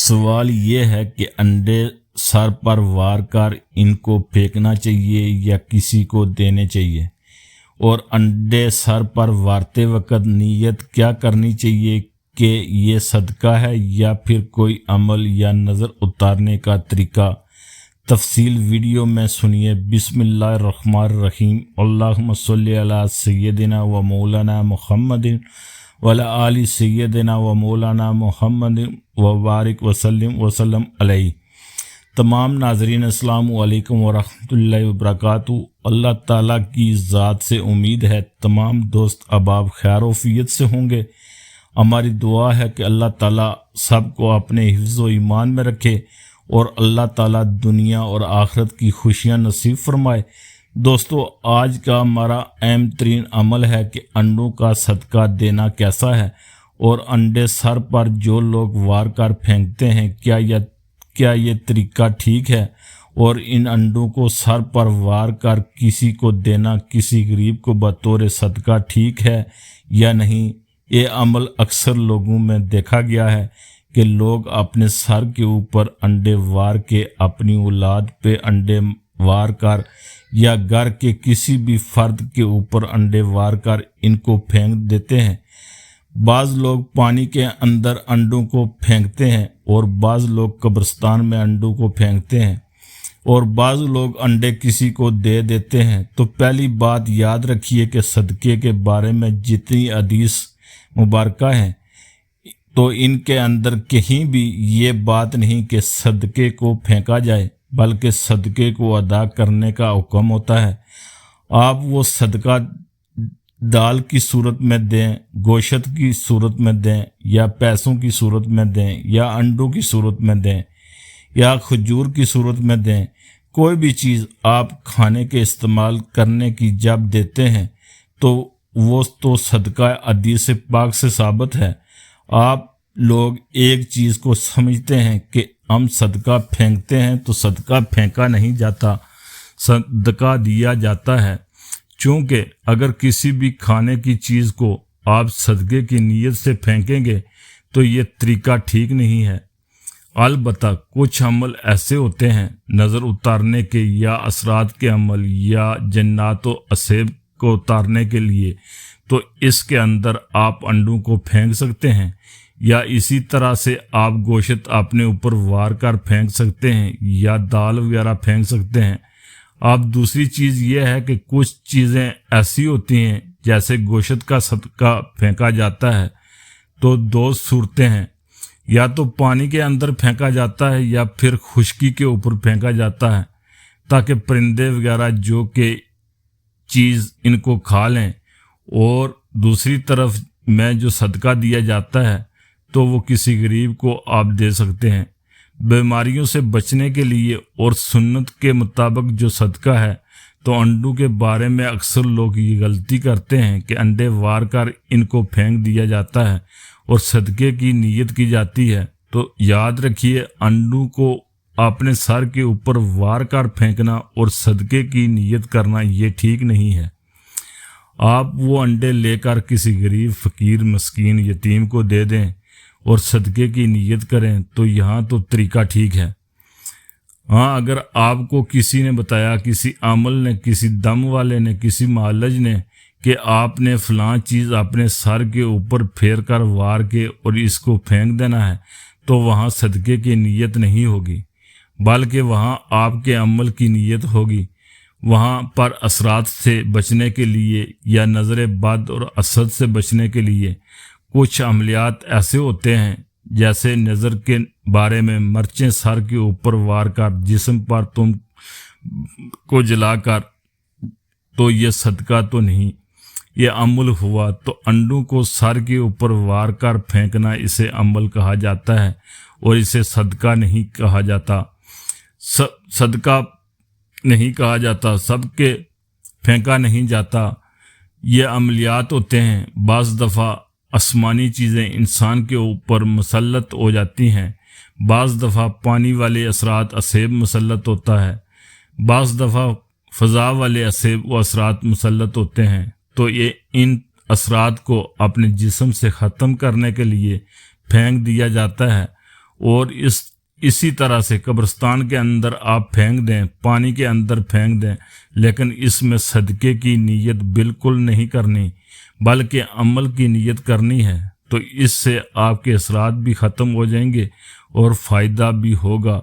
سوال یہ ہے کہ انڈے سر پر وار کر ان کو پھینکنا چاہیے یا کسی کو دینے چاہیے، اور انڈے سر پر وارتے وقت نیت کیا کرنی چاہیے کہ یہ صدقہ ہے یا پھر کوئی عمل یا نظر اتارنے کا طریقہ۔ تفصیل ویڈیو میں سنیے۔ بسم اللہ الرحمن الرحیم۔ اللہم صلی علی سیدنا و مولانا محمد وعلی آل سیدنا و مولانا محمد وبارک وسلم علیہ۔ تمام ناظرین السلام علیکم ورحمۃ اللہ وبرکاتہ۔ اللہ تعالیٰ کی ذات سے امید ہے تمام دوست احباب خیر و عافیت سے ہوں گے۔ ہماری دعا ہے کہ اللہ تعالیٰ سب کو اپنے حفظ و ایمان میں رکھے اور اللہ تعالیٰ دنیا اور آخرت کی خوشیاں نصیب فرمائے۔ دوستو، آج کا ہمارا اہم ترین عمل ہے کہ انڈوں کا صدقہ دینا کیسا ہے، اور انڈے سر پر جو لوگ وار کر پھینکتے ہیں کیا یہ طریقہ ٹھیک ہے، اور ان انڈوں کو سر پر وار کر کسی کو دینا کسی غریب کو بطور صدقہ ٹھیک ہے یا نہیں۔ یہ عمل اکثر لوگوں میں دیکھا گیا ہے کہ لوگ اپنے سر کے اوپر انڈے وار کے اپنی اولاد پہ انڈے وار کر یا گھر کے کسی بھی فرد کے اوپر انڈے وار کر ان کو پھینک دیتے ہیں۔ بعض لوگ پانی کے اندر انڈوں کو پھینکتے ہیں، اور بعض لوگ قبرستان میں انڈوں کو پھینکتے ہیں، اور بعض لوگ انڈے کسی کو دے دیتے ہیں۔ تو پہلی بات یاد رکھیے کہ صدقے کے بارے میں جتنی حدیث مبارکہ ہیں تو ان کے اندر کہیں بھی یہ بات نہیں کہ صدقے کو پھینکا جائے، بلکہ صدقے کو ادا کرنے کا حکم ہوتا ہے۔ آپ وہ صدقہ دال کی صورت میں دیں، گوشت کی صورت میں دیں، یا پیسوں کی صورت میں دیں، یا انڈوں کی صورت میں دیں، یا کھجور کی صورت میں دیں۔ کوئی بھی چیز آپ کھانے کے استعمال کرنے کی جب دیتے ہیں تو وہ تو صدقہ حدیث پاک سے ثابت ہے۔ آپ لوگ ایک چیز کو سمجھتے ہیں کہ ہم صدقہ پھینکتے ہیں تو صدقہ پھینکا نہیں جاتا، صدقہ دیا جاتا ہے۔ چونکہ اگر کسی بھی کھانے کی چیز کو آپ صدقے کی نیت سے پھینکیں گے تو یہ طریقہ ٹھیک نہیں ہے۔ البتہ کچھ عمل ایسے ہوتے ہیں نظر اتارنے کے یا اثرات کے عمل یا جنات و عصیب کو اتارنے کے لیے، تو اس کے اندر آپ انڈوں کو پھینک سکتے ہیں، یا اسی طرح سے آپ گوشت اپنے اوپر وار کر پھینک سکتے ہیں، یا دال وغیرہ پھینک سکتے ہیں۔ اب دوسری چیز یہ ہے کہ کچھ چیزیں ایسی ہوتی ہیں جیسے گوشت کا صدقہ پھینکا جاتا ہے تو دو صورتیں ہیں، یا تو پانی کے اندر پھینکا جاتا ہے یا پھر خشکی کے اوپر پھینکا جاتا ہے تاکہ پرندے وغیرہ جو کہ چیز ان کو کھا لیں، اور دوسری طرف میں جو صدقہ دیا جاتا ہے تو وہ کسی غریب کو آپ دے سکتے ہیں۔ بیماریوں سے بچنے کے لیے اور سنت کے مطابق جو صدقہ ہے، تو انڈوں کے بارے میں اکثر لوگ یہ غلطی کرتے ہیں کہ انڈے وار کر ان کو پھینک دیا جاتا ہے اور صدقے کی نیت کی جاتی ہے۔ تو یاد رکھیے، انڈوں کو اپنے سر کے اوپر وار کر پھینکنا اور صدقے کی نیت کرنا یہ ٹھیک نہیں ہے۔ آپ وہ انڈے لے کر کسی غریب، فقیر، مسکین، یتیم کو دے دیں اور صدقے کی نیت کریں تو یہاں تو طریقہ ٹھیک ہے۔ ہاں، اگر آپ کو کسی نے بتایا، کسی عامل نے، کسی دم والے نے، کسی معالج نے کہ آپ نے فلاں چیز اپنے سر کے اوپر پھیر کر وار کے اور اس کو پھینک دینا ہے، تو وہاں صدقے کی نیت نہیں ہوگی، بلکہ وہاں آپ کے عمل کی نیت ہوگی۔ وہاں پر اثرات سے بچنے کے لیے یا نظر بد اور حسد سے بچنے کے لیے کچھ عملیات ایسے ہوتے ہیں، جیسے نظر کے بارے میں مرچیں سر کے اوپر وار کر جسم پر تم کو جلا کر، تو یہ صدقہ تو نہیں، یہ عمل ہوا۔ تو انڈوں کو سر کے اوپر وار کر پھینکنا اسے عمل کہا جاتا ہے، اور اسے صدقہ نہیں کہا جاتا، صدقہ نہیں کہا جاتا، سب کے پھینکا نہیں جاتا۔ یہ عملیات ہوتے ہیں۔ بعض دفعہ آسمانی چیزیں انسان کے اوپر مسلط ہو جاتی ہیں، بعض دفعہ پانی والے اثرات عصیب مسلط ہوتا ہے، بعض دفعہ فضا والے عصیب و اثرات مسلط ہوتے ہیں۔ تو یہ ان اثرات کو اپنے جسم سے ختم کرنے کے لیے پھینک دیا جاتا ہے، اور اسی طرح سے قبرستان کے اندر آپ پھینک دیں، پانی کے اندر پھینک دیں، لیکن اس میں صدقے کی نیت بالکل نہیں کرنی بلکہ عمل کی نیت کرنی ہے، تو اس سے آپ کے اثرات بھی ختم ہو جائیں گے اور فائدہ بھی ہوگا۔